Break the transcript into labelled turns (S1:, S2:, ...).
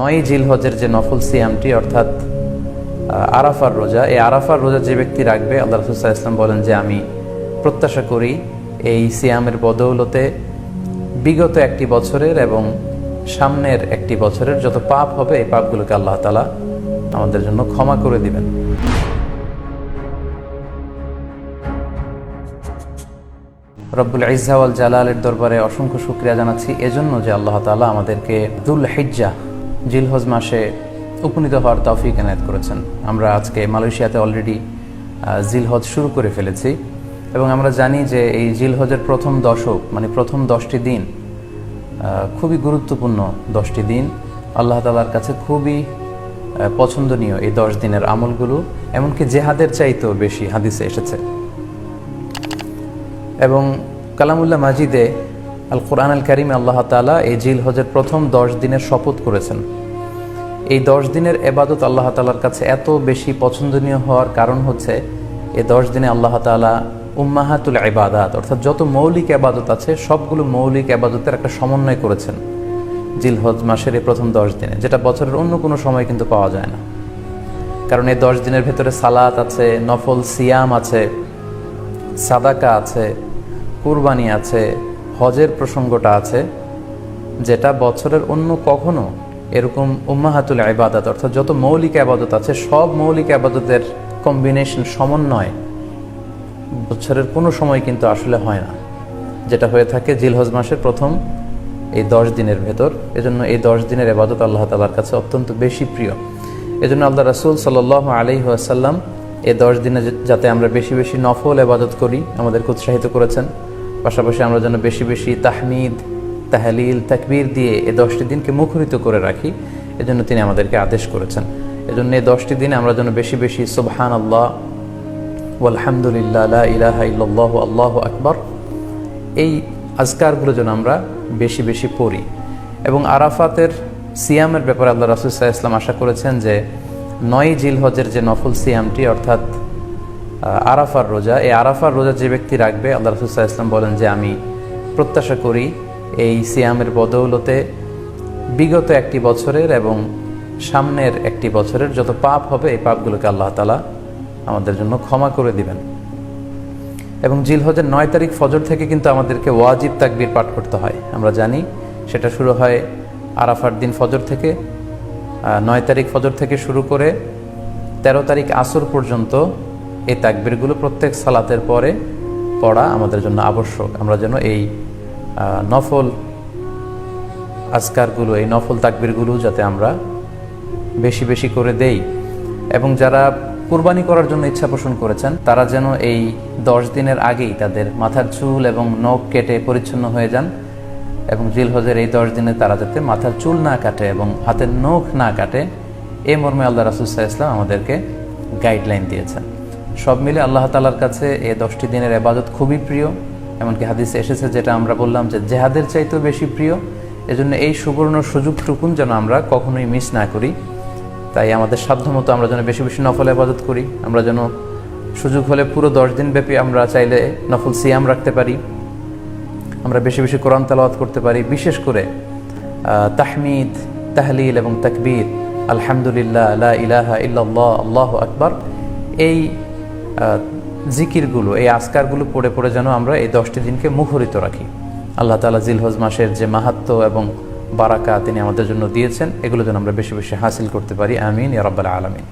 S1: 9 জিলহজের যে নফল সিয়ামটি অর্থাৎ আরাফার রোজা, এই আরাফার রোজা যে ব্যক্তি রাখবে, আল্লাহ রাসূল সাল্লাল্লাহু আলাইহি ওয়াসাল্লাম বলেন যে আমি প্রত্যাশা করি এই সিয়ামের বদৌলতে বিগত একটি বছরের এবং সামনের একটি বছরের যত পাপ হবে এই পাপগুলোকে আল্লাহ তাআলা আমাদের জন্য ক্ষমা করে দিবেন। রব্বুল ইজ্জা ওয়াল জালালের দরবারে অসংখ্য শুকরিয়া জানাচ্ছি এজন্য যে আল্লাহ তাআলা আমাদেরকে যুল হিজ্জাহ জিলহজ মাসে উপনীত হওয়ার তৌফিক এনায়েত করেছেন। আমরা আজকে মালয়েশিয়াতে অলরেডি জিলহজ শুরু করে ফেলেছি এবং আমরা জানি যে এই জিলহজের প্রথম দশক মানে প্রথম 10টি দিন খুবই গুরুত্বপূর্ণ 10টি দিন। আল্লাহ তাআলার কাছে খুবই পছন্দনীয় এই 10 দিনের আমলগুলো, এমনকি জেহাদের চাইতেও বেশি হাদিসে এসেছে। এবং কালামুল্লাহ মাজিদে আল কোরআন আল কারিমে আল্লাহ তাআলা এই জিলহজের প্রথম 10 দিনের শপথ করেছেন। এই 10 দিনের ইবাদত আল্লাহ তাআলার কাছে এত বেশি পছন্দনীয় হওয়ার কারণ হচ্ছে এই 10 দিনে আল্লাহ তাআলা উম্মাহাতুল ইবাদাত অর্থাৎ যত মৌলিক ইবাদত আছে সবগুলো মৌলিক ইবাদতের একটা সমন্বয় করেছেন জিলহজ মাসের এই প্রথম 10 দিনে, যেটা বছরের অন্য কোনো সময় কিন্তু পাওয়া যায় না। কারণ এই 10 দিনের ভেতরে সালাত আছে, নফল সিয়াম আছে, সাদাকা আছে, কুরবানি আছে, হজের প্রসঙ্গটা আছে, যেটা বছরের অন্য কখনো এরকম উম্মাহাতুল ইবাদাত অর্থাৎ যত মৌলিক ইবাদত আছে সব মৌলিক ইবাদতের কম্বিনেশন সমন্বয় বছরের কোনো সময় কিন্তু আসলে হয় না, যেটা হয়ে থাকে জিলহজ মাসের প্রথম এই 10 দিনের ভেতর। এজন্য এই 10 দিনের ইবাদত আল্লাহ তাআলার কাছে অত্যন্ত বেশি প্রিয়। এজন্য আল্লাহ রাসূল সাল্লাল্লাহু আলাইহি ওয়াসাল্লাম এই 10 দিনে যাতে আমরা বেশি বেশি নফল ইবাদত করি আমাদেরকে উৎসাহিত করেছেন। পাশাপাশি আমরা যেন বেশি বেশি তাহমিদ, তাহলিল, তাকবীর দিয়ে এই 10টি দিনকে মুখরিত করে রাখি, এজন্য তিনি আমাদেরকে আদেশ করেছেন। এজন্য এই 10টি দিনে আমরা যেন বেশি বেশি সুবহানাল্লাহ ওয়ালহামদুলিল্লাহ লা ইলাহা ইল্লাল্লাহু আল্লাহু আকবার এই আজকারগুলো যেন আমরা বেশি বেশি পড়ি। এবং আরাফাতের সিয়ামের ব্যাপারে আল্লাহ রাসূল সাল্লাল্লাহু আলাইহি ওয়াসাল্লাম আশা করেছেন যে 9 জিলহজের যে নফল সিয়ামটি অর্থাৎ আরাফার রোজা, এই আরাফার রোজা যে ব্যক্তি রাখবে, আল্লাহ রাসূল সাল্লাল্লাহু আলাইহি ওয়াসাল্লাম বলেন যে আমি প্রত্যাশা করি এই সিয়ামের বদৌলতে বিগত একটি বছরের এবং সামনের একটি বছরের যত পাপ হবে এই পাপগুলোকে আল্লাহ তাআলা আমাদের জন্য ক্ষমা করে দিবেন। এবং জিলহজের 9 তারিখ ফজর থেকে কিন্তু আমাদেরকে ওয়াজিব তাকবীর পাঠ করতে হয়। আমরা জানি সেটা শুরু হয় আরাফার দিন ফজর থেকে। 9 তারিখ ফজর থেকে শুরু করে 13 তারিখ আসর পর্যন্ত এই তাকবীরগুলো প্রত্যেক সালাতের পরে পড়া আমাদের জন্য আবশ্যক। আমরা যেন এই নফল আজকারগুলো, এই নফল তাকবীরগুলো যাতে আমরা বেশি বেশি করে দেই। এবং যারা কুরবানি করার জন্য ইচ্ছা পোষণ করেছেন তারা যেন এই 10 দিনের আগেই তাদের মাথার চুল এবং নখ কেটে পরিচ্ছন্ন হয়ে যান এবং জিলহজের এই 10 দিনে তারা যাতে মাথার চুল না কাটে এবং হাতের নখ না কাটে, এই মর্মে আল্লাহ রাসূল সাল্লাল্লাহু আলাইহি ওয়াসাল্লাম আমাদেরকে গাইডলাইন দিয়েছেন। সব মিলে আল্লাহ তাআলার কাছে এই 10টি দিনের ইবাদত খুবই প্রিয়, এমনকি হাদিসে এসেছে যেটা আমরা বললাম যে জেহাদের চাইতেও বেশি প্রিয়। এজন্য এই সুবর্ণ সুযোগটুকুন যেন আমরা কখনোই মিস না করি। তাই আমাদের সাধ্যমতো আমরা যেন বেশি বেশি নফল ইবাদত করি। আমরা যেন সুযোগ হলে পুরো 10 দিন ব্যাপী আমরা চাইলে নফল সিয়াম রাখতে পারি, আমরা বেশি বেশি কোরআন তেলাওয়াত করতে পারি, বিশেষ করে তাহমিদ, তাহলিল এবং তাকবীর, আলহামদুলিল্লাহ লা ইলাহা ইল্লাল্লাহ আল্লাহু আকবার এই জিকিরগুলো, এই আজকারগুলো পড়ে পড়ে যেন আমরা এই 10টি দিনকে মুখরিত রাখি। আল্লাহ তাআলা জিলহজ মাসের যে মাহাত্ম্য এবং বারাকা তিনি আমাদের জন্য দিয়েছেন, এগুলো যেন আমরা বেশি বেশি হাসিল করতে পারি। আমিন ইয়া রাব্বাল আলামিন।